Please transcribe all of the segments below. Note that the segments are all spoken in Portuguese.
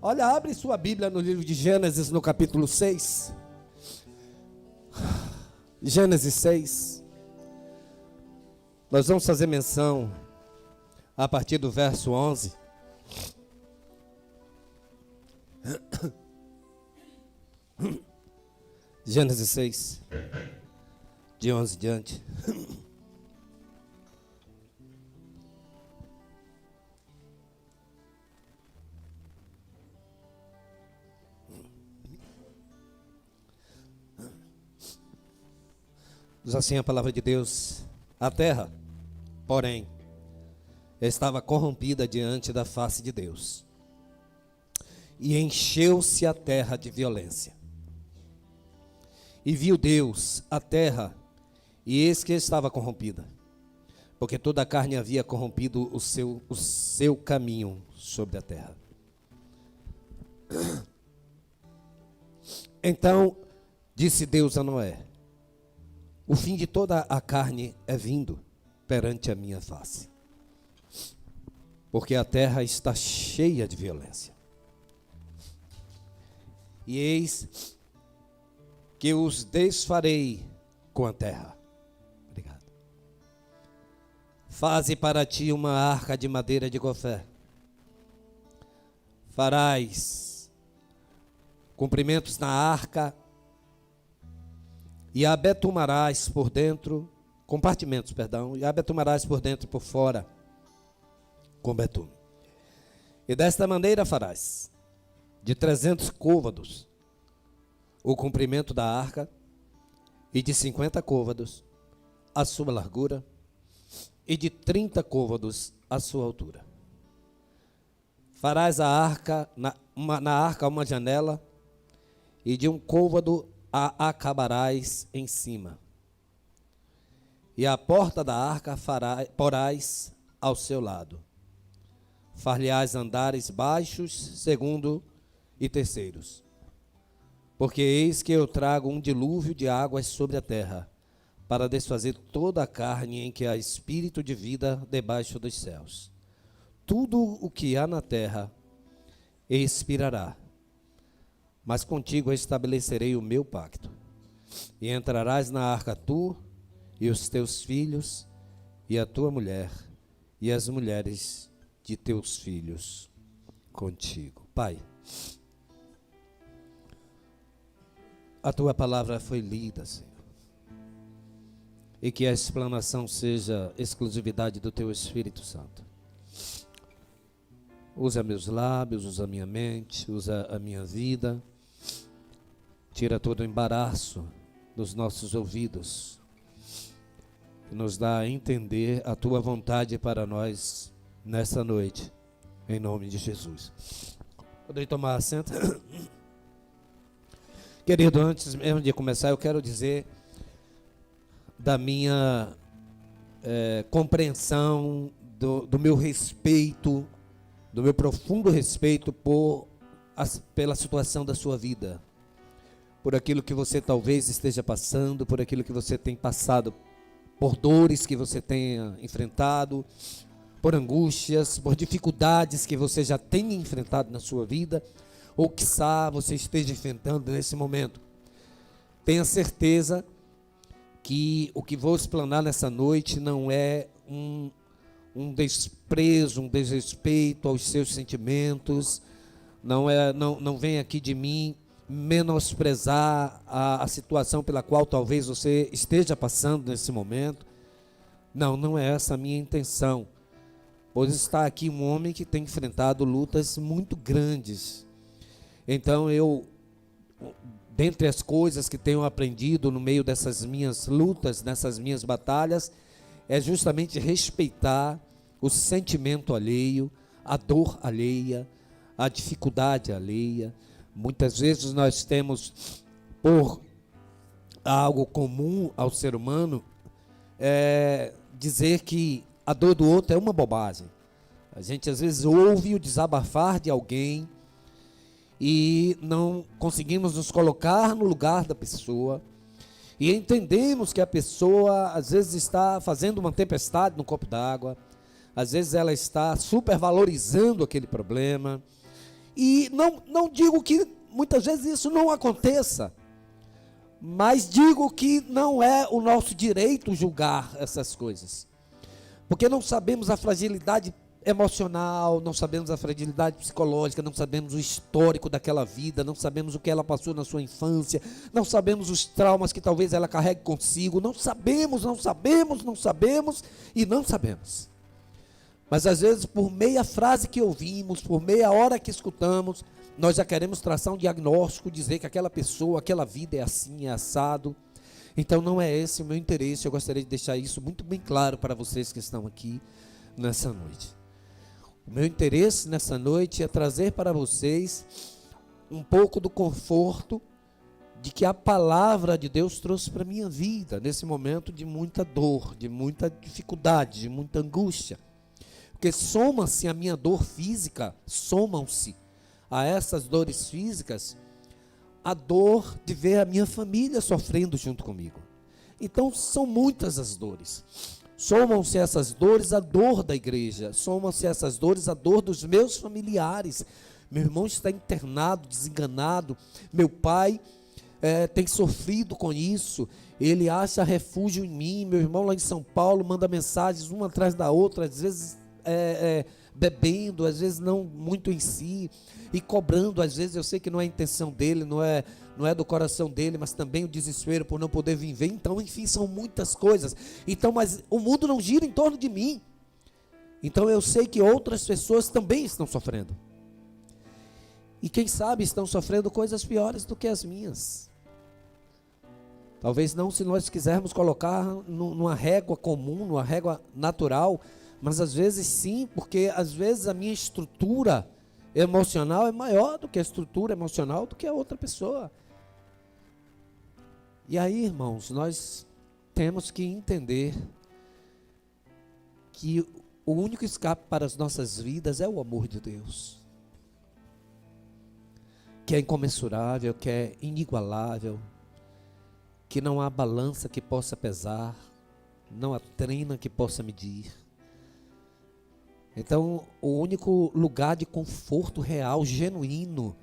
Olha, abre sua Bíblia no livro de Gênesis, no capítulo 6. Gênesis 6. Nós vamos fazer menção a partir do verso 11. Gênesis 6, de 11 diante. Diz assim a palavra de Deus: a terra, porém, estava corrompida diante da face de Deus, e encheu-se a terra de violência. E viu Deus a terra, e eis que estava corrompida, porque toda a carne havia corrompido o seu caminho sobre a terra. Então disse Deus a Noé: o fim de toda a carne é vindo perante a minha face, porque a terra está cheia de violência. E eis que os desfarei com a terra. Obrigado. Faze para ti uma arca de madeira de gofé. Farás comprimentos na arca e a betumarás por dentro, compartimentos, e a betumarás por dentro e por fora com betume. E desta maneira farás de 300 côvados o comprimento da arca, e de 50 côvados a sua largura, e de 30 côvados a sua altura. Farás a arca, na arca uma janela, e de um côvado a acabarás em cima. E a porta da arca porás ao seu lado. Far-lhe-ás andares baixos, segundo e terceiros. Porque eis que eu trago um dilúvio de águas sobre a terra, para desfazer toda a carne em que há espírito de vida debaixo dos céus. Tudo o que há na terra expirará, mas contigo estabelecerei o meu pacto. E entrarás na arca tu e os teus filhos, e a tua mulher, e as mulheres de teus filhos contigo. Pai, a tua palavra foi lida, Senhor, e que a explanação seja exclusividade do teu Espírito Santo. Usa meus lábios, usa minha mente, usa a minha vida. Tira todo o embaraço dos nossos ouvidos e nos dá a entender a tua vontade para nós nessa noite, em nome de Jesus. Podem tomar assento? Querido, antes mesmo de começar, eu quero dizer da minha compreensão, do meu respeito, do meu profundo respeito pela situação da sua vida, por aquilo que você talvez esteja passando, por aquilo que você tem passado, por dores que você tenha enfrentado, por angústias, por dificuldades que você já tenha enfrentado na sua vida, ou quiçá você esteja enfrentando nesse momento. Tenha certeza que o que vou explanar nessa noite não é um desprezo, um desrespeito aos seus sentimentos, não vem aqui de mim menosprezar a situação pela qual talvez você esteja passando nesse momento. Não é essa a minha intenção, pois está aqui um homem que tem enfrentado lutas muito grandes. Então dentre as coisas que tenho aprendido no meio dessas minhas lutas, nessas minhas batalhas, é justamente respeitar o sentimento alheio, a dor alheia, a dificuldade alheia. Muitas vezes nós temos, por algo comum ao ser humano, dizer que a dor do outro é uma bobagem. A gente às vezes ouve o desabafar de alguém e não conseguimos nos colocar no lugar da pessoa, e entendemos que a pessoa às vezes está fazendo uma tempestade no copo d'água, às vezes ela está supervalorizando aquele problema, E não digo que muitas vezes isso não aconteça, mas digo que não é o nosso direito julgar essas coisas, porque não sabemos a fragilidade emocional, não sabemos a fragilidade psicológica, não sabemos o histórico daquela vida, não sabemos o que ela passou na sua infância, não sabemos os traumas que talvez ela carregue consigo, não sabemos. Mas às vezes, por meia frase que ouvimos, por meia hora que escutamos, nós já queremos traçar um diagnóstico, dizer que aquela pessoa, aquela vida é assim, é assado. Então não é esse o meu interesse. Eu gostaria de deixar isso muito bem claro para vocês que estão aqui nessa noite. O meu interesse nessa noite é trazer para vocês um pouco do conforto de que a palavra de Deus trouxe para a minha vida, nesse momento de muita dor, de muita dificuldade, de muita angústia. Porque soma-se a minha dor física, somam-se a essas dores físicas, a dor de ver a minha família sofrendo junto comigo. Então são muitas as dores. Somam-se essas dores a dor da igreja, somam-se essas dores a dor dos meus familiares. Meu irmão está internado, desenganado, meu pai tem sofrido com isso, ele acha refúgio em mim. Meu irmão lá em São Paulo manda mensagens uma atrás da outra, às vezes bebendo, às vezes não muito em si, e cobrando. Às vezes eu sei que não é a intenção dele, não é do coração dele, mas também o desespero por não poder viver. Então, enfim, são muitas coisas. Então, mas o mundo não gira em torno de mim. Então eu sei que outras pessoas também estão sofrendo. E quem sabe estão sofrendo coisas piores do que as minhas. Talvez não, se nós quisermos colocar numa régua comum, numa régua natural, mas às vezes sim, porque às vezes a minha estrutura emocional é maior do que a estrutura emocional do que a outra pessoa. E aí, irmãos, nós temos que entender que o único escape para as nossas vidas é o amor de Deus, que é incomensurável, que é inigualável, que não há balança que possa pesar, não há trina que possa medir. Então, o único lugar de conforto real, genuíno,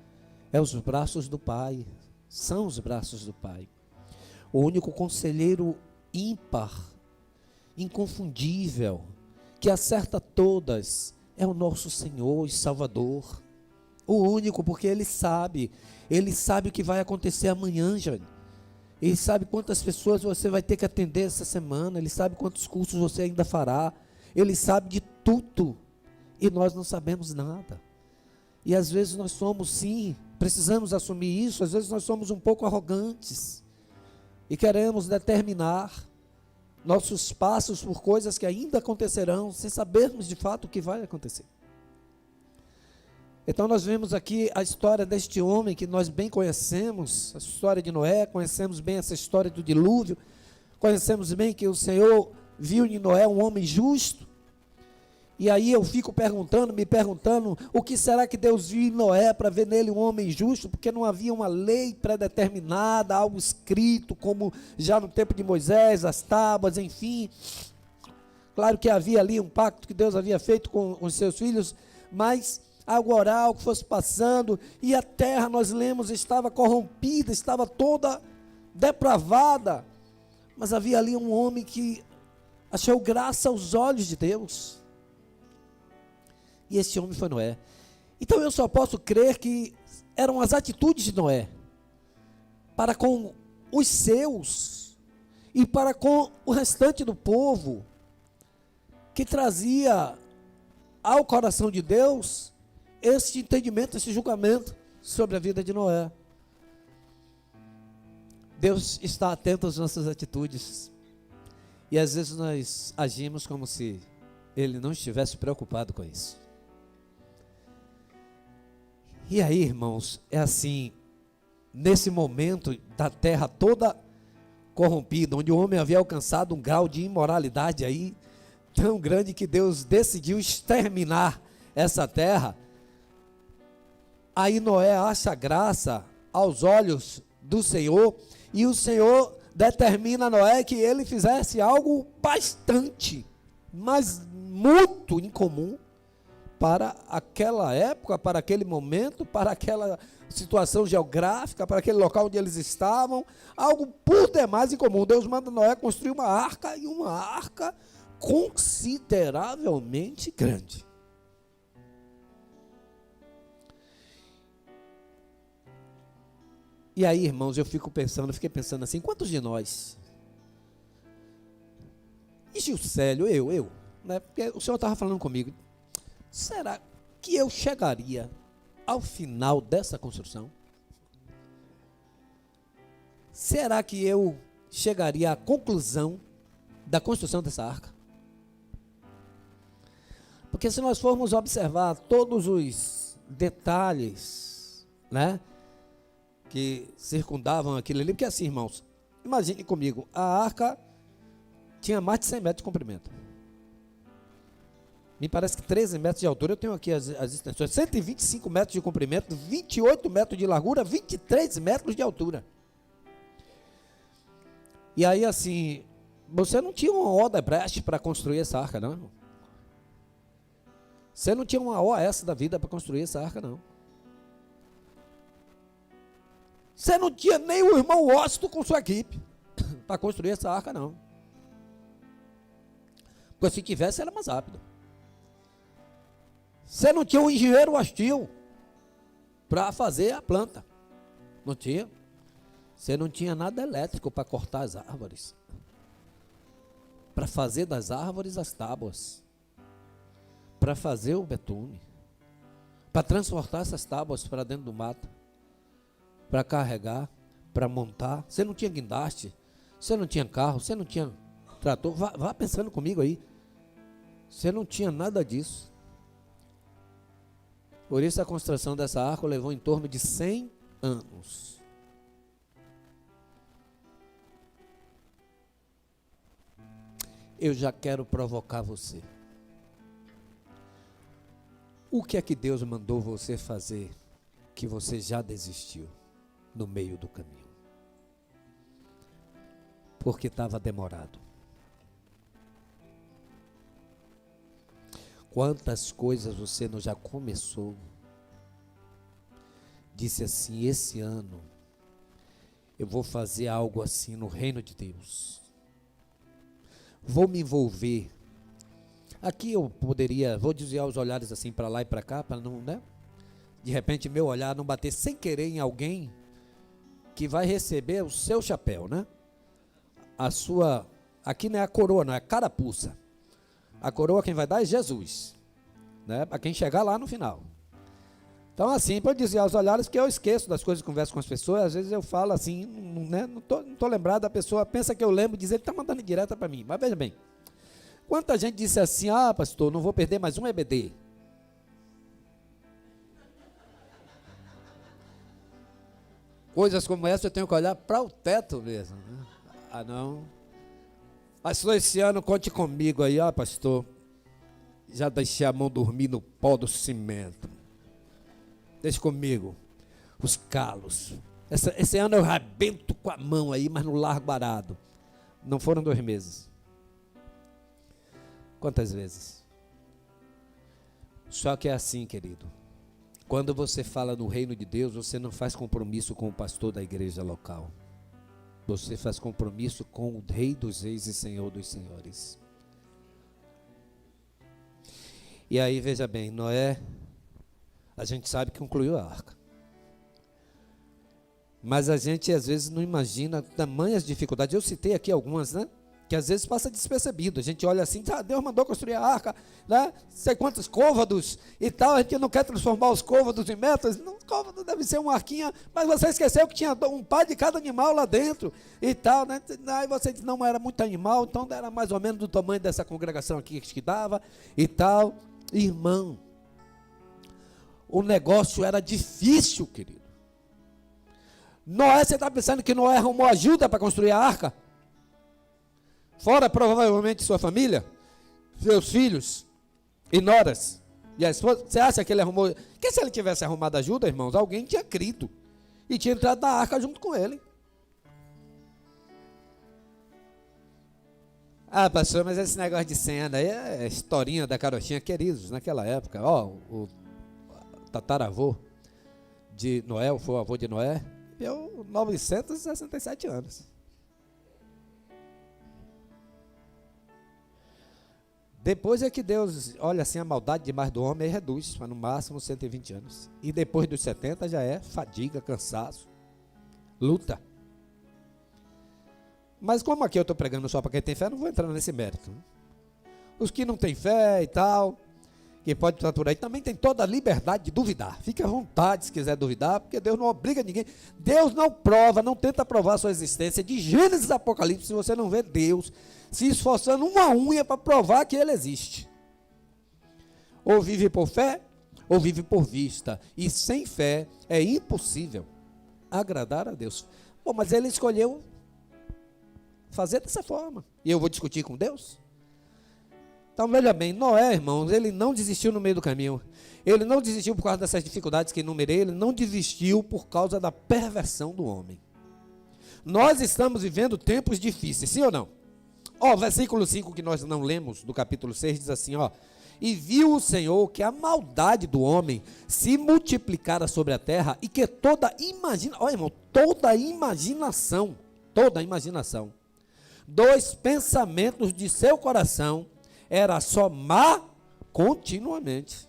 é os braços do Pai, são os braços do Pai. O único conselheiro ímpar, inconfundível, que acerta todas, é o nosso Senhor e Salvador. O único, porque Ele sabe o que vai acontecer amanhã, Jane. Ele sabe quantas pessoas você vai ter que atender essa semana, Ele sabe quantos cursos você ainda fará, Ele sabe de tudo, e nós não sabemos nada. E às vezes nós somos, sim, precisamos assumir isso, às vezes nós somos um pouco arrogantes, e queremos determinar nossos passos por coisas que ainda acontecerão, sem sabermos de fato o que vai acontecer. Então nós vemos aqui a história deste homem que nós bem conhecemos, a história de Noé, conhecemos bem essa história do dilúvio, conhecemos bem que o Senhor viu em Noé um homem justo. E aí eu fico me perguntando, o que será que Deus viu em Noé para ver nele um homem justo? Porque não havia uma lei pré-determinada, algo escrito, como já no tempo de Moisés, as tábuas, enfim. Claro que havia ali um pacto que Deus havia feito com os seus filhos, mas algo oral que fosse passando, e a terra, nós lemos, estava corrompida, estava toda depravada, mas havia ali um homem que achou graça aos olhos de Deus. E esse homem foi Noé. Então eu só posso crer que eram as atitudes de Noé para com os seus e para com o restante do povo que trazia ao coração de Deus esse entendimento, esse julgamento sobre a vida de Noé. Deus está atento às nossas atitudes, e às vezes nós agimos como se Ele não estivesse preocupado com isso. E aí, irmãos, é assim, nesse momento da terra toda corrompida, onde o homem havia alcançado um grau de imoralidade aí tão grande que Deus decidiu exterminar essa terra, aí Noé acha graça aos olhos do Senhor, e o Senhor determina a Noé que ele fizesse algo bastante, mas muito incomum, para aquela época, para aquele momento, para aquela situação geográfica, para aquele local onde eles estavam, algo por demais incomum. Deus manda Noé construir uma arca, e uma arca consideravelmente grande. E aí, irmãos, eu fiquei pensando assim, quantos de nós, e Gilcélio, eu, né, porque o senhor estava falando comigo, será que eu chegaria ao final dessa construção? Será que eu chegaria à conclusão da construção dessa arca? Porque se nós formos observar todos os detalhes, né, que circundavam aquilo ali, porque assim, irmãos, imagine comigo, a arca tinha mais de 100 metros de comprimento. Me parece que 13 metros de altura, eu tenho aqui as extensões, 125 metros de comprimento, 28 metros de largura, 23 metros de altura. E aí assim, você não tinha uma Odebrecht para construir essa arca, não. Você não tinha uma OAS da vida para construir essa arca, não. Você não tinha nem o irmão Washington com sua equipe para construir essa arca, não. Porque se tivesse, era mais rápido. Você não tinha um engenheiro hostil para fazer a planta. Não tinha. Você não tinha nada elétrico para cortar as árvores. Para fazer das árvores as tábuas. Para fazer o betume. Para transportar essas tábuas para dentro do mato. Para carregar, para montar. Você não tinha guindaste. Você não tinha carro. Você não tinha trator. Vá pensando comigo aí. Você não tinha nada disso. Por isso a construção dessa arca levou em torno de 100 anos. Eu já quero provocar você. O que é que Deus mandou você fazer que você já desistiu no meio do caminho? Porque estava demorado. Quantas coisas você não já começou? Disse assim, esse ano eu vou fazer algo assim no reino de Deus. Vou me envolver. Aqui eu poderia, vou desviar os olhares assim para lá e para cá, para não, né? De repente meu olhar não bater sem querer em alguém que vai receber o seu chapéu, né? A sua, aqui não é a coroa, não é a carapuça. A coroa quem vai dar é Jesus, né? Para quem chegar lá no final. Então assim, pode desviar os olhares, que eu esqueço das coisas, converso com as pessoas, às vezes eu falo assim, né? Não tô lembrado, a pessoa pensa que eu lembro, diz, ele está mandando direta para mim, mas veja bem, quanta gente disse assim, pastor, não vou perder mais um EBD. Coisas como essa eu tenho que olhar para o teto mesmo, né? Não. Pastor, esse ano conte comigo aí, pastor. Já deixei a mão dormir no pó do cimento. Deixa comigo. Os calos. Esse ano eu rabento com a mão aí, mas no largo barato. Não foram 2 meses. Quantas vezes? Só que é assim, querido. Quando você fala no reino de Deus, você não faz compromisso com o pastor da igreja local. Você faz compromisso com o Rei dos Reis e Senhor dos Senhores. E aí, veja bem, Noé, a gente sabe que concluiu a arca. Mas a gente às vezes não imagina tamanhas dificuldades. Eu citei aqui algumas, né? Que às vezes passa despercebido. A gente olha assim, Deus mandou construir a arca, né? Sei quantos côvados e tal, a gente não quer transformar os côvados em metros. Não, côvado deve ser uma arquinha, mas você esqueceu que tinha um par de cada animal lá dentro e tal, né? Aí você diz, não era muito animal, então era mais ou menos do tamanho dessa congregação aqui que dava e tal. Irmão, o negócio era difícil, querido. Noé, você está pensando que Noé arrumou ajuda para construir a arca? Fora provavelmente sua família, seus filhos e noras. E a esposa, você acha que ele arrumou? Que se ele tivesse arrumado ajuda, irmãos, alguém tinha crido e tinha entrado na arca junto com ele. Ah, pastor, mas esse negócio de 100 anos aí é historinha da carochinha, queridos, naquela época. Ó, o tataravô de Noé, foi o avô de Noé, viveu 967 anos. Depois é que Deus olha assim a maldade demais do homem e reduz para no máximo 120 anos. E depois dos 70 já é fadiga, cansaço, luta. Mas como aqui eu estou pregando só para quem tem fé, não vou entrar nesse mérito. Os que não têm fé e tal, que pode estar por aí, também tem toda a liberdade de duvidar. Fique à vontade se quiser duvidar, porque Deus não obriga ninguém. Deus não prova, não tenta provar a sua existência. De Gênesis a Apocalipse, se você não vê Deus se esforçando uma unha para provar que Ele existe. Ou vive por fé, ou vive por vista. E sem fé é impossível agradar a Deus. Bom, mas Ele escolheu fazer dessa forma. E eu vou discutir com Deus? Então, veja bem, Noé, irmãos, ele não desistiu no meio do caminho. Ele não desistiu por causa dessas dificuldades que enumerei. Ele não desistiu por causa da perversão do homem. Nós estamos vivendo tempos difíceis, sim ou não? Ó, versículo 5 que nós não lemos, do capítulo 6, diz assim, ó. E viu o Senhor que a maldade do homem se multiplicara sobre a terra e que toda imaginação dos pensamentos de seu coração era só má continuamente.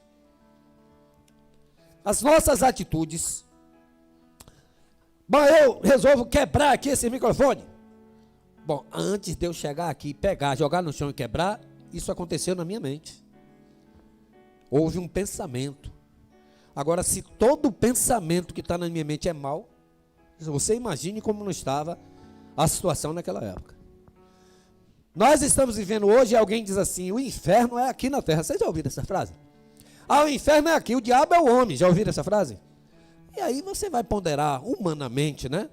As nossas atitudes. Bom, eu resolvo quebrar aqui esse microfone. Bom, antes de eu chegar aqui, pegar, jogar no chão e quebrar, isso aconteceu na minha mente. Houve um pensamento. Agora, se todo pensamento que está na minha mente é mau, você imagine como não estava a situação naquela época. Nós estamos vivendo hoje e alguém diz assim, o inferno é aqui na terra. Vocês já ouviram essa frase? Ah, o inferno é aqui, o diabo é o homem. Já ouviram essa frase? E aí você vai ponderar humanamente, né?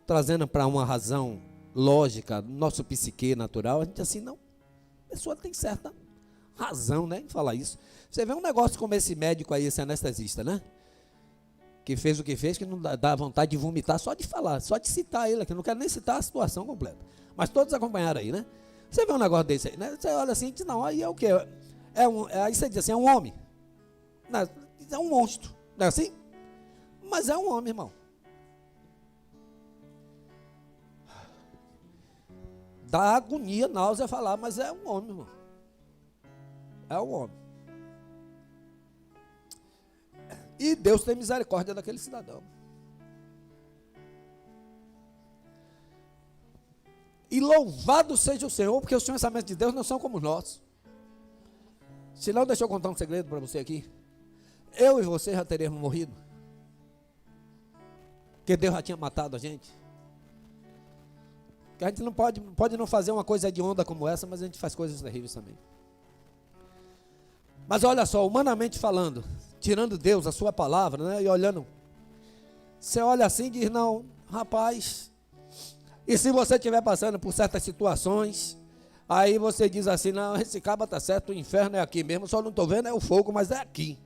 Trazendo para uma razão lógica, nosso psique natural, a gente assim, não, a pessoa tem certa razão, né, em falar isso. Você vê um negócio como esse médico aí, esse anestesista, né, que fez o que fez, que não dá vontade de vomitar só de falar, só de citar ele aqui, não quero nem citar a situação completa, mas todos acompanharam aí, né, você vê um negócio desse aí, né, você olha assim e diz, não, aí é o quê? Aí você diz assim, é um homem, não, é um monstro, não é assim? Mas é um homem, irmão. Dá agonia, náusea falar, mas é um homem, irmão. É um homem. E Deus tem misericórdia daquele cidadão. E louvado seja o Senhor, porque os pensamentos de Deus não são como os nossos. Se não, deixa eu contar um segredo para você aqui. Eu e você já teríamos morrido. Porque Deus já tinha matado a gente. Que a gente não pode não fazer uma coisa de onda como essa, mas a gente faz coisas terríveis também. Mas olha só, humanamente falando, tirando Deus, a sua palavra, né, e olhando, você olha assim e diz, não, rapaz, e se você estiver passando por certas situações, aí você diz assim, não, esse caba tá certo, o inferno é aqui mesmo, só não estou vendo é o fogo, mas é aqui.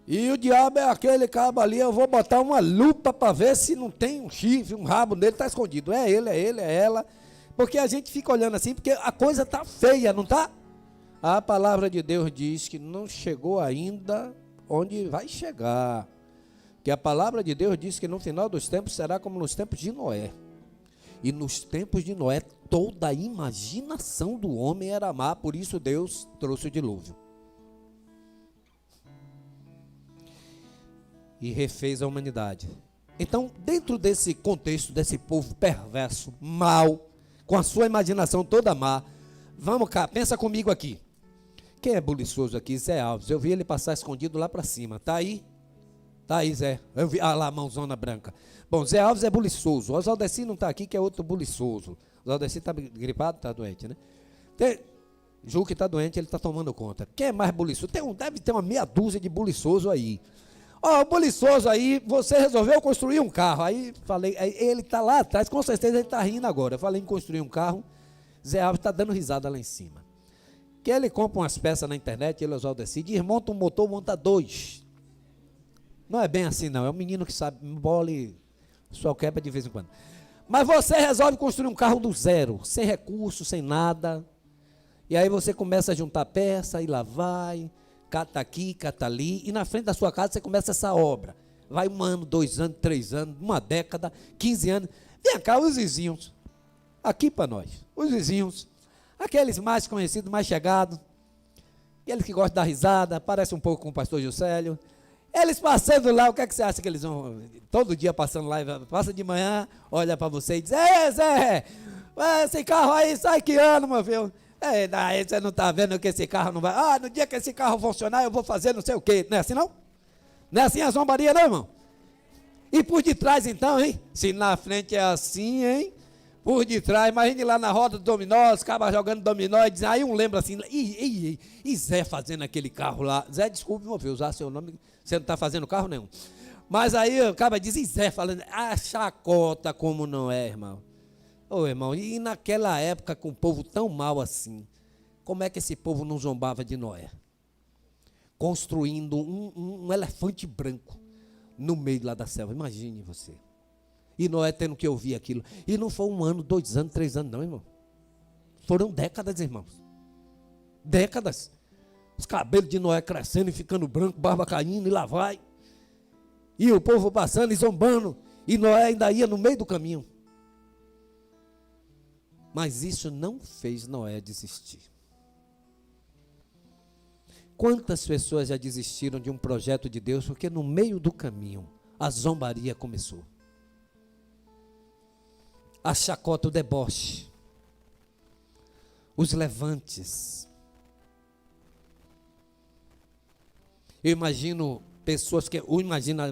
E o diabo é aquele cabo ali, eu vou botar uma lupa para ver se não tem um chifre, um rabo nele, está escondido. É ele, é ela. Porque a gente fica olhando assim, porque a coisa está feia, não está? A palavra de Deus diz que não chegou ainda onde vai chegar. Que a palavra de Deus diz que no final dos tempos será como nos tempos de Noé. E nos tempos de Noé, toda a imaginação do homem era má, por isso Deus trouxe o dilúvio. E refez a humanidade. Então, dentro desse contexto, desse povo perverso, mau, com a sua imaginação toda má, vamos cá, pensa comigo aqui. Quem é buliçoso aqui? Zé Alves. Eu vi ele passar escondido lá para cima. Tá aí? Tá aí, Zé. Eu vi, lá, a mãozona branca. Bom, Zé Alves é buliçoso. O Osaldeci não está aqui, que é outro buliçoso. O Osaldeci está gripado, está doente, né? Ju que está doente, ele está tomando conta. Quem é mais buliçoso? Deve ter uma meia dúzia de buliçoso aí. Ó, o buliçoso aí, você resolveu construir um carro. Aí falei, ele está lá atrás, com certeza ele está rindo agora. Eu falei em construir um carro, Zé Alves está dando risada lá em cima. Que ele compra umas peças na internet, ele decide, desmonta um motor, monta dois. Não é bem assim não, é um menino que sabe, bola e só quebra de vez em quando. Mas você resolve construir um carro do zero, sem recurso, sem nada. E aí você começa a juntar peça, e lá vai, cata aqui, cata ali, e na frente da sua casa você começa essa obra. Vai 1 ano, 2 anos, 3 anos, 1 década, 15 anos. Vem cá, os vizinhos, aqui para nós, os vizinhos, aqueles mais conhecidos, mais chegados, aqueles que gostam de dar risada, parece um pouco com o pastor Juscelio. Eles passando lá, o que é que você acha que eles vão, todo dia passando lá, passa de manhã, olha para você e diz: Ei, Zé, esse carro aí sai que ano, meu filho? Daí você não está vendo que esse carro não vai, no dia que esse carro funcionar eu vou fazer não sei o quê, não é assim não? Não é assim a zombaria não, irmão? E por detrás então, hein? Se na frente é assim, hein? Por detrás, imagine lá na roda do dominó, os cabas jogando dominó e dizem, aí um lembra assim, e Zé fazendo aquele carro lá, Zé, desculpe, meu filho, usar seu nome, você não está fazendo carro nenhum. Mas aí o cara diz, e Zé falando, chacota como não é, irmão. Ô irmão, e naquela época com o povo tão mal assim, como é que esse povo não zombava de Noé? Construindo um elefante branco no meio lá da selva, imagine você. E Noé tendo que ouvir aquilo. E não foi 1 ano, 2 anos, 3 anos, não, irmão. Foram décadas, irmãos. Décadas. Os cabelos de Noé crescendo e ficando branco, barba caindo, e lá vai. E o povo passando e zombando. E Noé ainda ia no meio do caminho. Mas isso não fez Noé desistir. Quantas pessoas já desistiram de um projeto de Deus porque no meio do caminho a zombaria começou? A chacota, o deboche, os levantes. Eu imagino pessoas que, a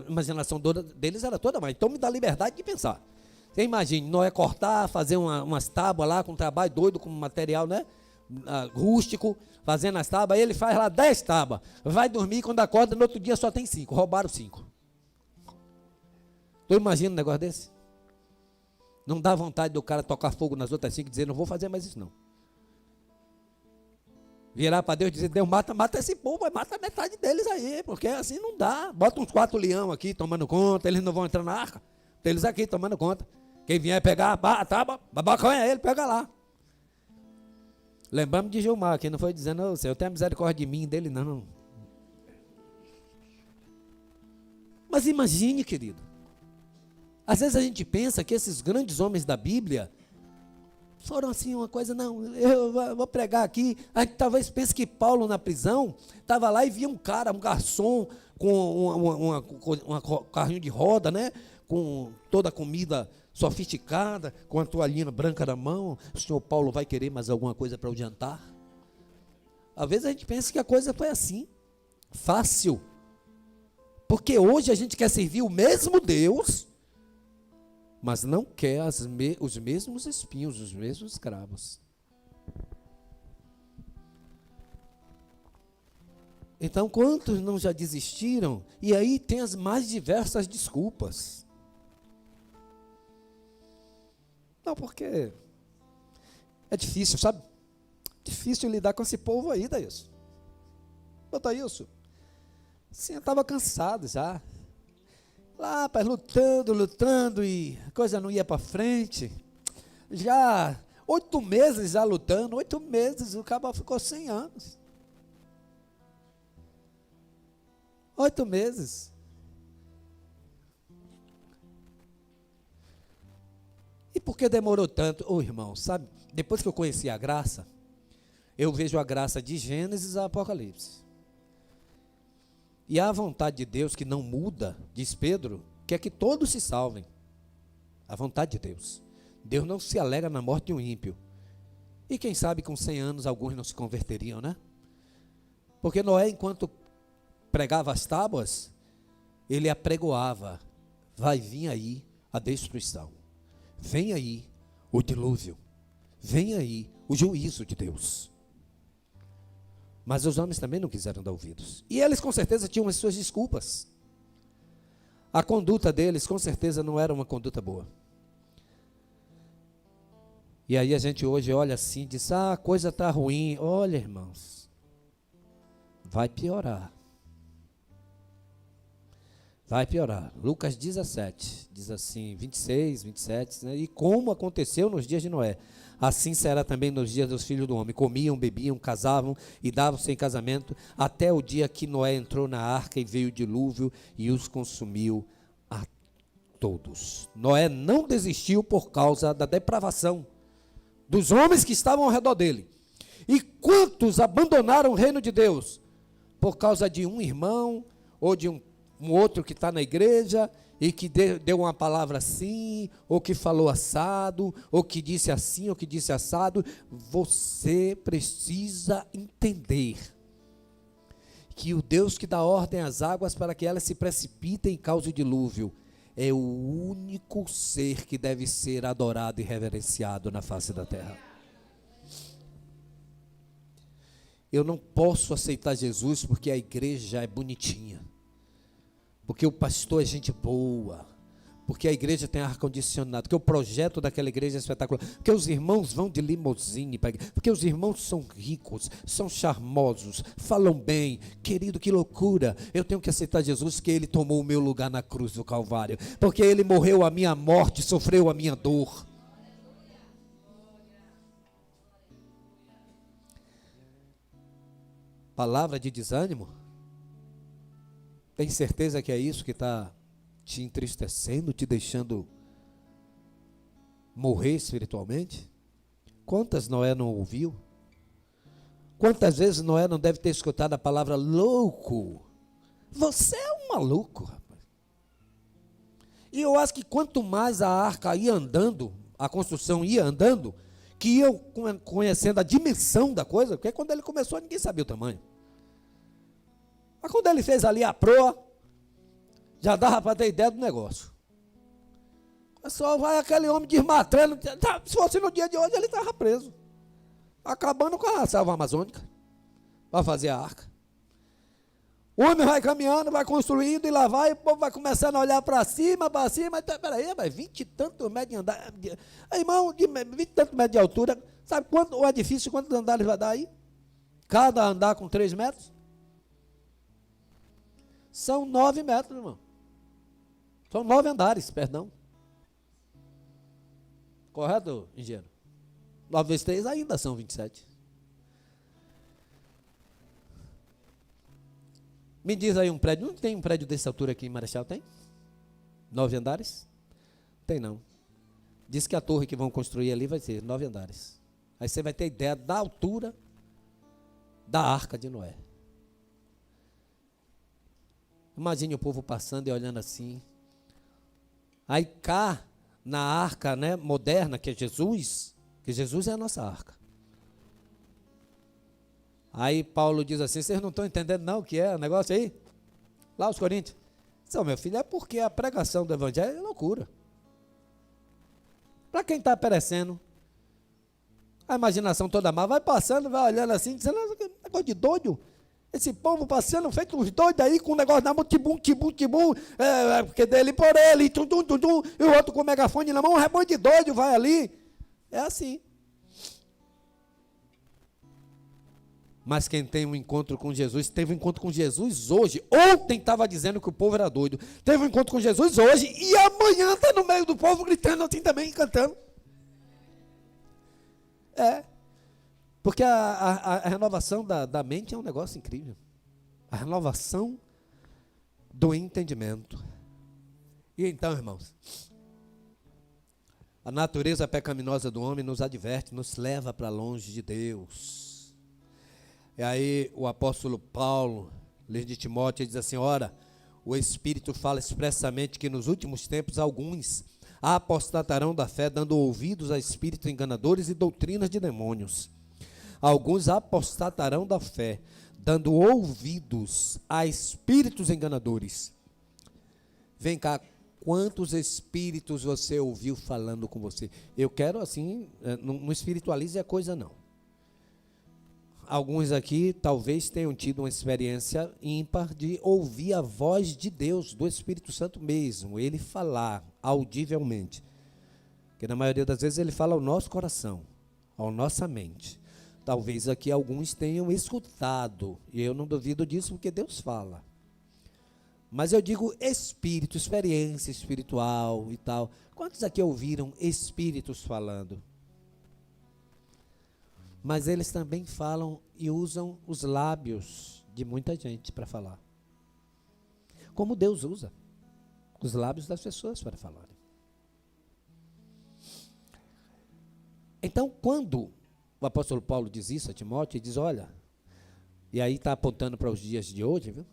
imaginação deles era toda mais, então me dá liberdade de pensar. Você imagine, Noé cortar, fazer umas tábuas lá, com um trabalho doido, com material, né, rústico, fazendo as tábuas, aí ele faz lá 10 tábuas, vai dormir, quando acorda, no outro dia só tem 5, roubaram 5. Tu imagina um negócio desse? Não dá vontade do cara tocar fogo nas outras 5 e dizer, não vou fazer mais isso não. Virar para Deus e dizer, Deus, mata esse povo, mas mata metade deles aí, porque assim não dá. Bota uns 4 leão aqui tomando conta, eles não vão entrar na arca. Eles aqui tomando conta. Quem vier pegar a tábua, babacanha ele, pega lá. Lembramos de Gilmar, que não foi dizendo, ô Senhor, tenha misericórdia de mim, dele não. Mas imagine, querido. Às vezes a gente pensa que esses grandes homens da Bíblia foram assim uma coisa, não, eu vou pregar aqui. A gente talvez pense que Paulo na prisão estava lá e via um cara, um garçom com um carrinho de roda, né? Com toda a comida sofisticada, com a toalhinha branca na mão. O senhor Paulo vai querer mais alguma coisa para o jantar? Às vezes a gente pensa que a coisa foi assim, fácil. Porque hoje a gente quer servir o mesmo Deus, mas não quer os mesmos espinhos, os mesmos cravos. Então, quantos não já desistiram? E aí tem as mais diversas desculpas. Não, porque é difícil, sabe? Difícil lidar com esse povo aí, Daílson. Daílson, sim, eu estava cansado já. Lá, rapaz, lutando e a coisa não ia para frente. Já 8 meses já lutando, 8 meses, o cabo ficou 100 anos. 8 meses. E por que demorou tanto? Ô irmão, sabe, depois que eu conheci a graça, eu vejo a graça de Gênesis a Apocalipse. E a vontade de Deus que não muda, diz Pedro, quer que todos se salvem. A vontade de Deus. Deus não se alegra na morte de um ímpio. E quem sabe com 100 anos alguns não se converteriam, né? Porque Noé, enquanto pregava as tábuas, ele apregoava, vai vir aí a destruição. Vem aí o dilúvio. Vem aí o juízo de Deus. Mas os homens também não quiseram dar ouvidos. E eles com certeza tinham as suas desculpas. A conduta deles com certeza não era uma conduta boa. E aí a gente hoje olha assim e diz, a coisa está ruim. Olha, irmãos, vai piorar. Vai piorar. Lucas 17, diz assim, 26, 27, né? E como aconteceu nos dias de Noé, assim será também nos dias dos filhos do homem. Comiam, bebiam, casavam e davam-se em casamento, até o dia que Noé entrou na arca e veio o dilúvio e os consumiu a todos. Noé não desistiu por causa da depravação dos homens que estavam ao redor dele. E quantos abandonaram o reino de Deus? Por causa de um irmão ou de um outro que está na igreja e que deu uma palavra assim, ou que falou assado, ou que disse assim, ou que disse assado. Você precisa entender que o Deus que dá ordem às águas para que elas se precipitem e cause o dilúvio é o único ser que deve ser adorado e reverenciado na face da terra. Eu não posso aceitar Jesus porque a igreja é bonitinha, porque o pastor é gente boa, porque a igreja tem ar-condicionado, porque o projeto daquela igreja é espetacular, porque os irmãos vão de limusine, porque os irmãos são ricos, são charmosos, falam bem. Querido, que loucura. Eu tenho que aceitar Jesus porque ele tomou o meu lugar na cruz do Calvário, porque ele morreu a minha morte, sofreu a minha dor. Palavra de desânimo? Tem certeza que é isso que está te entristecendo, te deixando morrer espiritualmente? Quantas Noé não ouviu? Quantas vezes Noé não deve ter escutado a palavra louco? Você é um maluco, rapaz. E eu acho que quanto mais a arca ia andando, a construção ia andando, que ia conhecendo a dimensão da coisa, porque quando ele começou ninguém sabia o tamanho. Mas quando ele fez ali a proa, já dava para ter ideia do negócio. Só vai aquele homem desmatando. Se fosse no dia de hoje, ele estava preso, acabando com a selva amazônica, para fazer a arca. O homem vai caminhando, vai construindo, e lá vai, o povo vai começando a olhar para cima, peraí, mas 20 e tantos metros de andar, irmão, 20 e tantos metros de altura, sabe quanto, o edifício, quantos andares vai dar aí? Cada andar com 3 metros? São 9 metros, irmão. São 9 andares, perdão. Correto, engenheiro? 9 vezes 3 ainda são 27. Me diz aí um prédio. Não tem um prédio dessa altura aqui em Marechal? Tem? 9 andares? Tem não. Diz que a torre que vão construir ali vai ser 9 andares. Aí você vai ter ideia da altura da arca de Noé. Imagine o povo passando e olhando assim. Aí cá, na arca, né, moderna, que Jesus é a nossa arca. Aí Paulo diz assim, vocês não estão entendendo não o que é o negócio aí? Lá os Coríntios. Não, meu filho, é porque a pregação do evangelho é loucura. Para quem está perecendo, a imaginação toda má, vai passando, vai olhando assim, dizendo, negócio de doido. Esse povo passeando, feito uns doidos aí, com um negócio na mão, tibum, porque dele por ele, e o outro com o megafone na mão, um rebanho de doido vai ali. É assim. Mas quem tem um encontro com Jesus, teve um encontro com Jesus hoje. Ontem estava dizendo que o povo era doido. Teve um encontro com Jesus hoje e amanhã está no meio do povo gritando assim também, cantando. É. Porque a renovação da mente é um negócio incrível. A renovação do entendimento. E então, irmãos, a natureza pecaminosa do homem nos adverte, nos leva para longe de Deus. E aí o apóstolo Paulo, lê de Timóteo, diz assim, ora, o Espírito fala expressamente que nos últimos tempos alguns apostatarão da fé, dando ouvidos a espíritos enganadores e doutrinas de demônios. Alguns apostatarão da fé, dando ouvidos a espíritos enganadores. Vem cá, quantos espíritos você ouviu falando com você? Eu quero assim, não espiritualize a coisa não. Alguns aqui talvez tenham tido uma experiência ímpar de ouvir a voz de Deus, do Espírito Santo mesmo, ele falar audivelmente. Porque na maioria das vezes ele fala ao nosso coração, à nossa mente. Talvez aqui alguns tenham escutado, e eu não duvido disso porque Deus fala. Mas eu digo espírito, experiência espiritual e tal. Quantos aqui ouviram espíritos falando? Mas eles também falam e usam os lábios de muita gente para falar. Como Deus usa os lábios das pessoas para falarem. Então, quando o apóstolo Paulo diz isso a Timóteo, ele diz, olha, e aí está apontando para os dias de hoje, viu?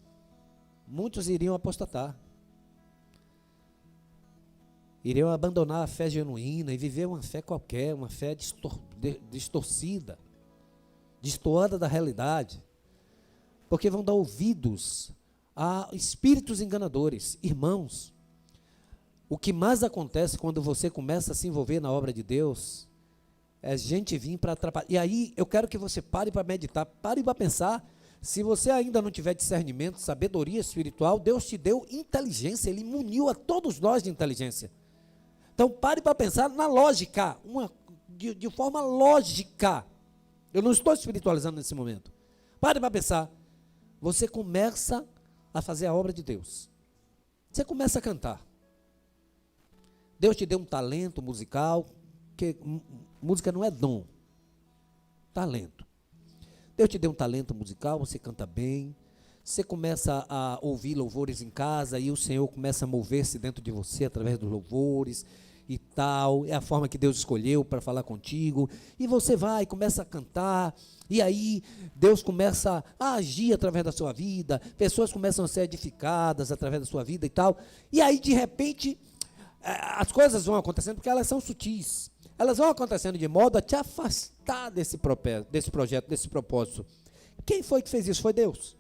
Muitos iriam apostatar. Iriam abandonar a fé genuína e viver uma fé qualquer, uma fé distorcida, destoada da realidade, porque vão dar ouvidos a espíritos enganadores. Irmãos, o que mais acontece quando você começa a se envolver na obra de Deus é gente vir para atrapalhar. E aí eu quero que você pare para meditar, pare para pensar. Se você ainda não tiver discernimento, sabedoria espiritual, Deus te deu inteligência, Ele muniu a todos nós de inteligência. Então pare para pensar na lógica, de forma lógica. Eu não estou espiritualizando nesse momento. Pare para pensar. Você começa a fazer a obra de Deus. Você começa a cantar. Deus te deu um talento musical, que música não é dom, talento. Deus te deu um talento musical, você canta bem, você começa a ouvir louvores em casa e o Senhor começa a mover-se dentro de você através dos louvores e tal, é a forma que Deus escolheu para falar contigo, e você vai, começa a cantar, e aí Deus começa a agir através da sua vida, pessoas começam a ser edificadas através da sua vida e tal, e aí de repente as coisas vão acontecendo porque elas são sutis, elas vão acontecendo de modo a te afastar desse projeto, desse propósito. Quem foi que fez isso? Foi Deus.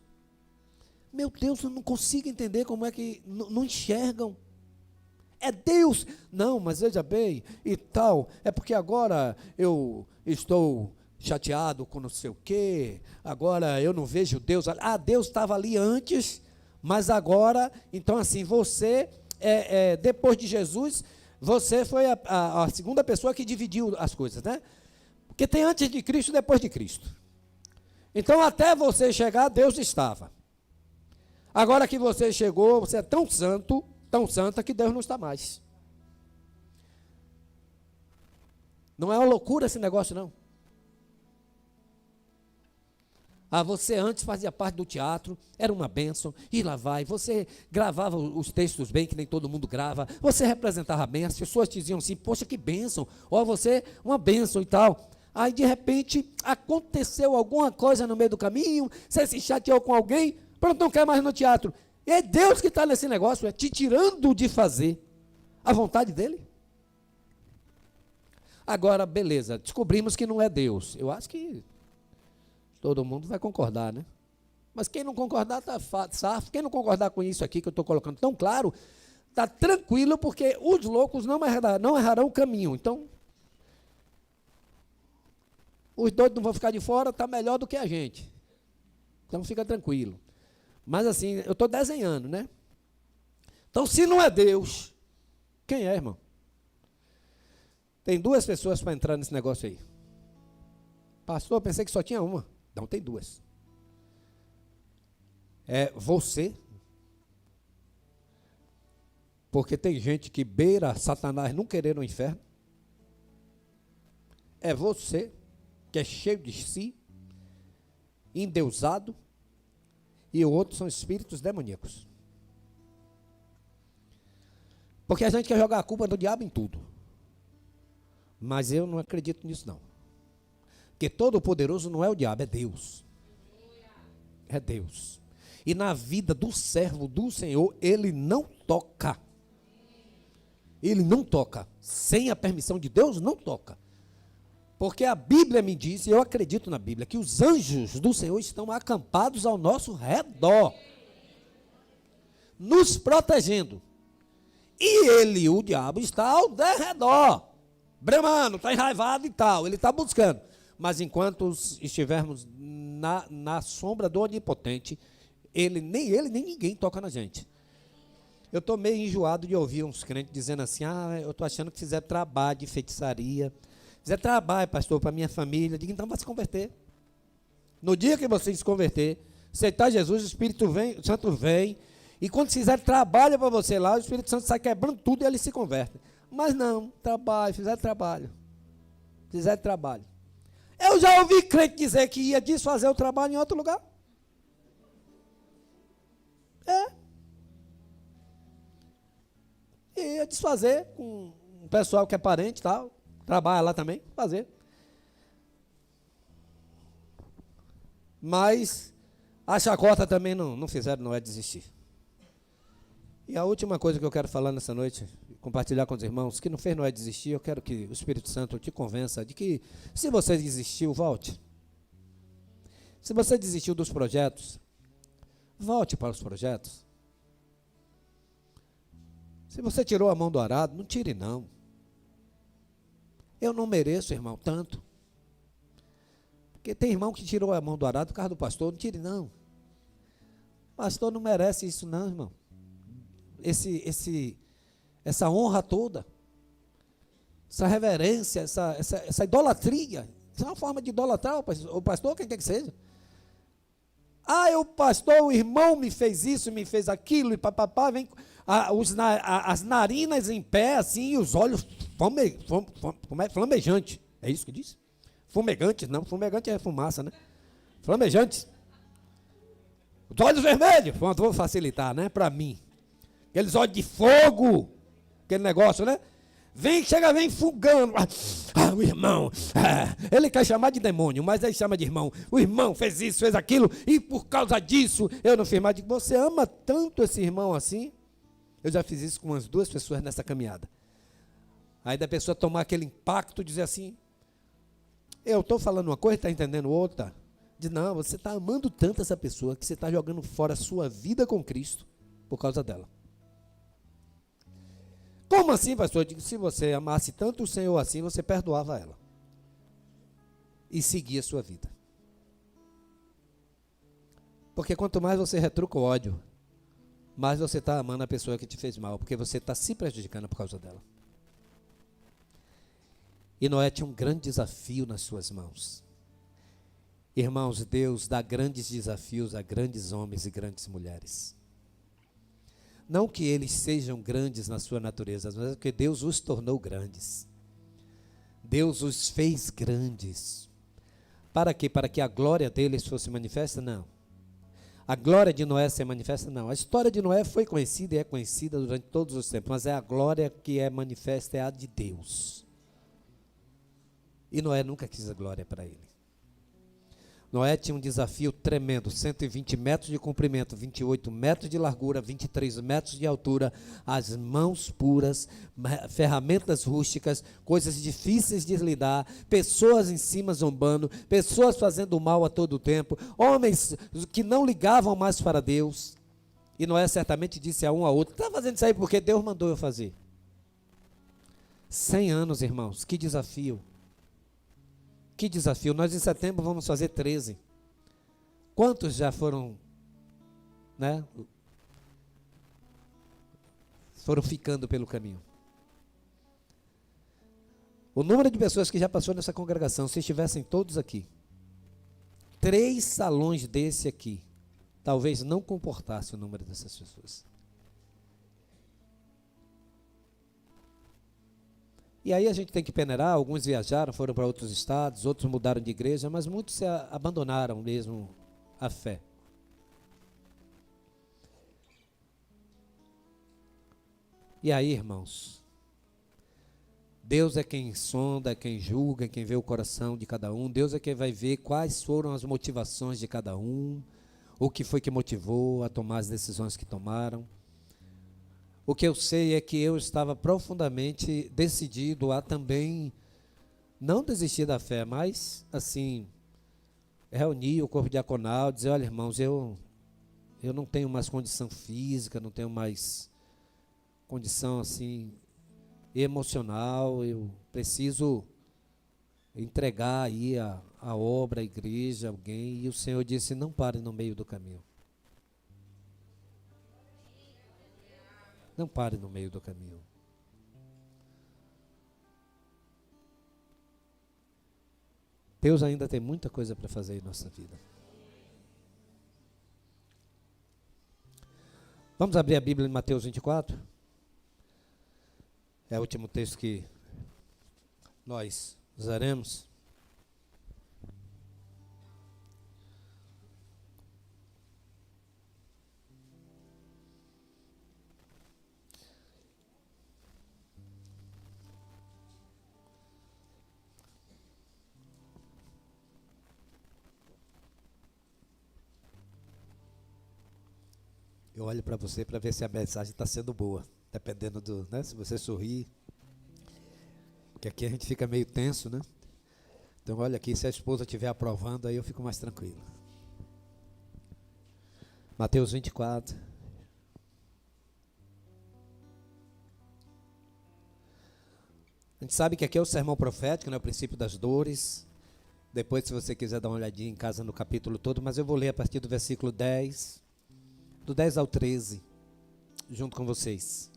Meu Deus, eu não consigo entender como é que não enxergam. É Deus. Não, mas veja bem, e tal, é porque agora eu estou chateado com não sei o quê, agora eu não vejo Deus. Deus estava ali antes, mas agora, então assim, você, depois de Jesus, você foi a segunda pessoa que dividiu as coisas, né? Porque tem antes de Cristo e depois de Cristo. Então, até você chegar, Deus estava. Agora que você chegou, você é tão santo, tão santa, que Deus não está mais. Não é uma loucura esse negócio, não. Você antes fazia parte do teatro, era uma bênção, e lá vai, você gravava os textos bem, que nem todo mundo grava, você representava bem, as pessoas te diziam assim, poxa, que bênção, ó, você, uma bênção e tal. Aí, de repente, aconteceu alguma coisa no meio do caminho, você se chateou com alguém, pronto, não quer mais no teatro. É Deus que está nesse negócio, é te tirando de fazer a vontade dele. Agora, beleza, descobrimos que não é Deus. Eu acho que todo mundo vai concordar, né? Mas quem não concordar está safo. Quem não concordar com isso aqui que eu estou colocando tão claro, está tranquilo, porque os loucos não errarão o caminho. Então, os doidos não vão ficar de fora, está melhor do que a gente. Então, fica tranquilo. Mas assim, eu estou desenhando, né? Então, se não é Deus, quem é, irmão? Tem duas pessoas para entrar nesse negócio aí. Pastor, eu pensei que só tinha uma. Não, tem duas. É você, porque tem gente que beira Satanás não querer o inferno. É você, que é cheio de si, endeusado, e o outro são espíritos demoníacos. Porque a gente quer jogar a culpa do diabo em tudo. Mas eu não acredito nisso, não. Porque todo-poderoso não é o diabo, é Deus. É Deus. E na vida do servo do Senhor, ele não toca. Ele não toca. Sem a permissão de Deus, não toca. Porque a Bíblia me diz, e eu acredito na Bíblia, que os anjos do Senhor estão acampados ao nosso redor, nos protegendo. E ele, o diabo, está ao derredor, bramando, está enraivado e tal, ele está buscando. Mas enquanto estivermos na sombra do Onipotente, nem ele, nem ninguém toca na gente. Eu estou meio enjoado de ouvir uns crentes dizendo assim, eu estou achando que fizeram trabalho de feitiçaria, fizeram trabalho, pastor, para a minha família. Eu digo, então vai se converter. No dia que você se converter, aceitar Jesus, o Espírito Santo vem E quando fizer trabalho para você lá, o Espírito Santo sai quebrando tudo e ele se converte. Mas não, trabalho, fizer trabalho. Fizer trabalho. Eu já ouvi crente dizer que ia desfazer o trabalho em outro lugar. Ia desfazer com um pessoal que é parente e tal. Trabalha lá também, fazer. Mas a chacota também não fizeram, não é desistir. E a última coisa que eu quero falar nessa noite, compartilhar com os irmãos, que não fez não é desistir, eu quero que o Espírito Santo te convença de que se você desistiu, volte. Se você desistiu dos projetos, volte para os projetos. Se você tirou a mão do arado, não tire não. Eu não mereço, irmão, tanto. Porque tem irmão que tirou a mão do arado por causa do pastor, não tire não. O pastor não merece isso não, irmão. Essa honra toda, essa reverência, essa idolatria, isso é uma forma de idolatrar o pastor, quem quer que seja. O pastor, o irmão me fez isso, me fez aquilo, e papapá, vem as narinas em pé, assim, e os olhos flamejantes. É isso que diz? Fumegantes, não, fumegante é fumaça, né? Flamejantes. Os olhos vermelhos, vou facilitar, né, para mim. Aqueles olhos de fogo, aquele negócio, né? Vem fugando. O irmão, ele quer chamar de demônio, mas ele chama de irmão. O irmão fez isso, fez aquilo, e por causa disso, eu não fiz mais. Você ama tanto esse irmão assim? Eu já fiz isso com umas 2 pessoas nessa caminhada. Aí da pessoa tomar aquele impacto, dizer assim, eu estou falando uma coisa, está entendendo outra. Diz, não, você está amando tanto essa pessoa, que você está jogando fora a sua vida com Cristo, por causa dela. Como assim, pastor? Eu digo, se você amasse tanto o Senhor assim, você perdoava ela. E seguia a sua vida. Porque quanto mais você retruca o ódio, mais você está amando a pessoa que te fez mal, porque você está se prejudicando por causa dela. E Noé tinha um grande desafio nas suas mãos. Irmãos, Deus dá grandes desafios a grandes homens e grandes mulheres. Não que eles sejam grandes na sua natureza, mas é porque Deus os tornou grandes. Deus os fez grandes. Para quê? Para que a glória deles fosse manifesta? Não. A glória de Noé se manifesta? Não. A história de Noé foi conhecida e é conhecida durante todos os tempos, mas é a glória que é manifesta, é a de Deus. E Noé nunca quis a glória para ele. Noé tinha um desafio tremendo, 120 metros de comprimento, 28 metros de largura, 23 metros de altura, as mãos puras, ferramentas rústicas, coisas difíceis de lidar, pessoas em cima zombando, pessoas fazendo mal a todo tempo, homens que não ligavam mais para Deus. E Noé certamente disse a um a outro, está fazendo isso aí porque Deus mandou eu fazer. 100 anos, irmãos, que desafio. Que desafio, nós em setembro vamos fazer 13. Quantos já foram, né? Foram ficando pelo caminho? O número de pessoas que já passou nessa congregação, se estivessem todos aqui, 3 salões desse aqui, talvez não comportasse o número dessas pessoas. E aí a gente tem que peneirar, alguns viajaram, foram para outros estados, outros mudaram de igreja, mas muitos abandonaram mesmo a fé. E aí, irmãos, Deus é quem sonda, é quem julga, é quem vê o coração de cada um, Deus é quem vai ver quais foram as motivações de cada um, o que foi que motivou a tomar as decisões que tomaram. O que eu sei é que eu estava profundamente decidido a também não desistir da fé, mas, assim, reunir o corpo diaconal, dizer, olha, irmãos, eu não tenho mais condição física, não tenho mais condição, assim, emocional, eu preciso entregar aí a obra, a igreja, alguém, e o Senhor disse, não pare no meio do caminho. Não pare no meio do caminho. Deus ainda tem muita coisa para fazer em nossa vida. Vamos abrir a Bíblia em Mateus 24? É o último texto que nós usaremos. Eu olho para você para ver se a mensagem está sendo boa, dependendo do, né? Se você sorrir, que aqui a gente fica meio tenso, né? Então olha aqui, se a esposa estiver aprovando, aí eu fico mais tranquilo. Mateus 24. A gente sabe que aqui é o sermão profético, né? O princípio das dores. Depois, se você quiser dar uma olhadinha em casa no capítulo todo, mas eu vou ler a partir do versículo 10, do 10 ao 13, junto com vocês.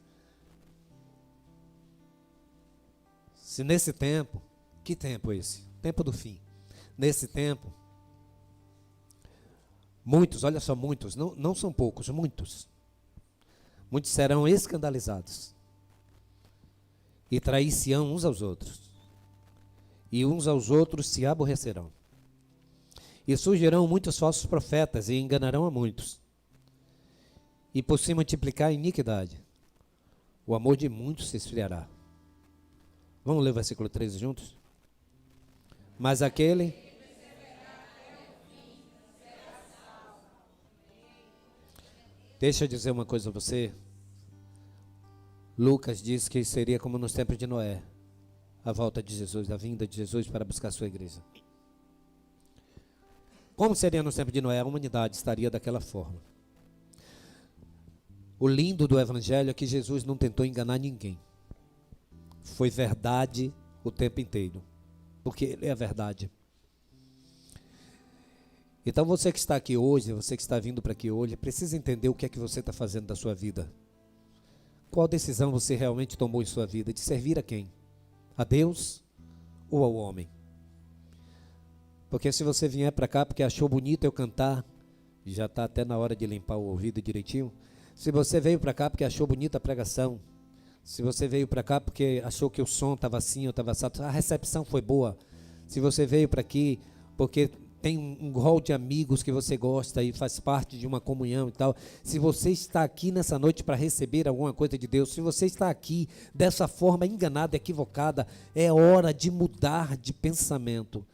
Se nesse tempo, que tempo é esse? Tempo do fim. Nesse tempo, muitos, olha só, muitos, não são poucos, muitos serão escandalizados e trair-se-ão uns aos outros, e uns aos outros se aborrecerão. E surgirão muitos falsos profetas e enganarão a muitos. E por se multiplicar a iniquidade, o amor de muitos se esfriará. Vamos ler o versículo 13 juntos? Mas aquele... Deixa eu dizer uma coisa a você. Lucas diz que seria como nos tempos de Noé, a volta de Jesus, a vinda de Jesus para buscar a sua igreja. Como seria nos tempos de Noé? A humanidade estaria daquela forma. O lindo do evangelho é que Jesus não tentou enganar ninguém. Foi verdade o tempo inteiro, porque ele é a verdade. Então você que está aqui hoje, você que está vindo para aqui hoje, precisa entender o que é que você está fazendo da sua vida. Qual decisão você realmente tomou em sua vida? De servir a quem? A Deus ou ao homem? Porque se você vier para cá porque achou bonito eu cantar, já está até na hora de limpar o ouvido direitinho. Se você veio para cá porque achou bonita a pregação, se você veio para cá porque achou que o som estava assim, ou estava assado, a recepção foi boa. Se você veio para aqui porque tem um rol de amigos que você gosta e faz parte de uma comunhão e tal. Se você está aqui nessa noite para receber alguma coisa de Deus, se você está aqui dessa forma enganada, equivocada, é hora de mudar de pensamento.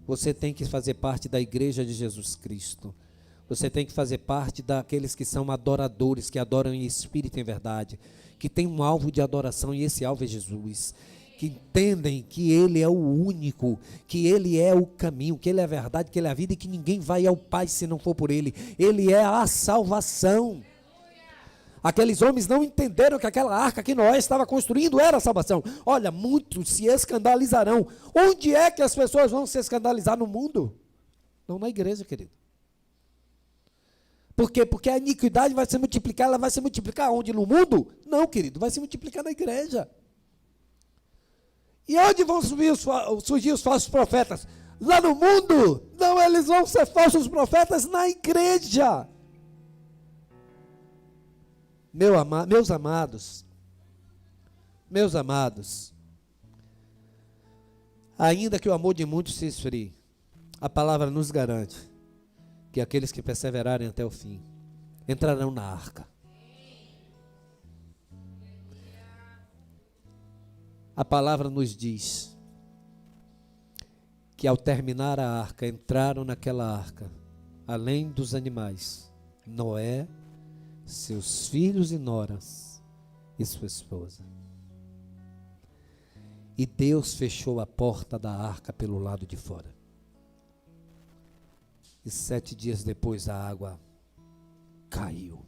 Você tem que fazer parte da igreja de Jesus Cristo. Você tem que fazer parte daqueles que são adoradores, que adoram em espírito e em verdade, que tem um alvo de adoração e esse alvo é Jesus, que entendem que Ele é o único, que Ele é o caminho, que Ele é a verdade, que Ele é a vida e que ninguém vai ao Pai se não for por Ele. Ele é a salvação. Aqueles homens não entenderam que aquela arca que Noé estava construindo era a salvação. Olha, muitos se escandalizarão. Onde é que as pessoas vão se escandalizar no mundo? Não na igreja, querido. Por quê? Porque a iniquidade vai se multiplicar, ela vai se multiplicar onde? No mundo? Não, querido, vai se multiplicar na igreja. E onde vão surgir os falsos profetas? Lá no mundo? Não, eles vão ser falsos profetas na igreja. Meus amados, ainda que o amor de muitos se esfrie, a palavra nos garante que aqueles que perseverarem até o fim entrarão na arca. A palavra nos diz que ao terminar a arca, entraram naquela arca, além dos animais, Noé, seus filhos e noras e sua esposa. E Deus fechou a porta da arca pelo lado de fora. E 7 dias depois a água caiu.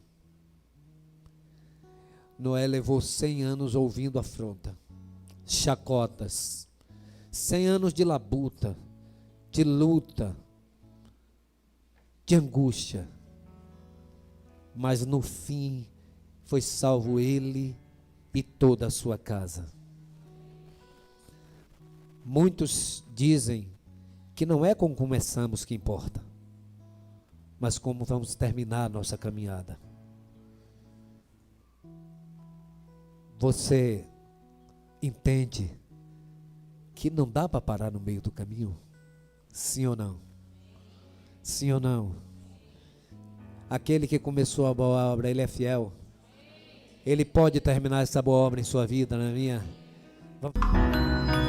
Noé levou 100 anos ouvindo afronta, chacotas, 100 anos de labuta, de luta, de angústia. Mas no fim foi salvo ele e toda a sua casa. Muitos dizem que não é como começamos que importa, mas como vamos terminar a nossa caminhada. Você entende que não dá para parar no meio do caminho? Sim ou não? Sim ou não? Aquele que começou a boa obra, Ele é fiel. Ele pode terminar essa boa obra em sua vida, na minha. Vamos.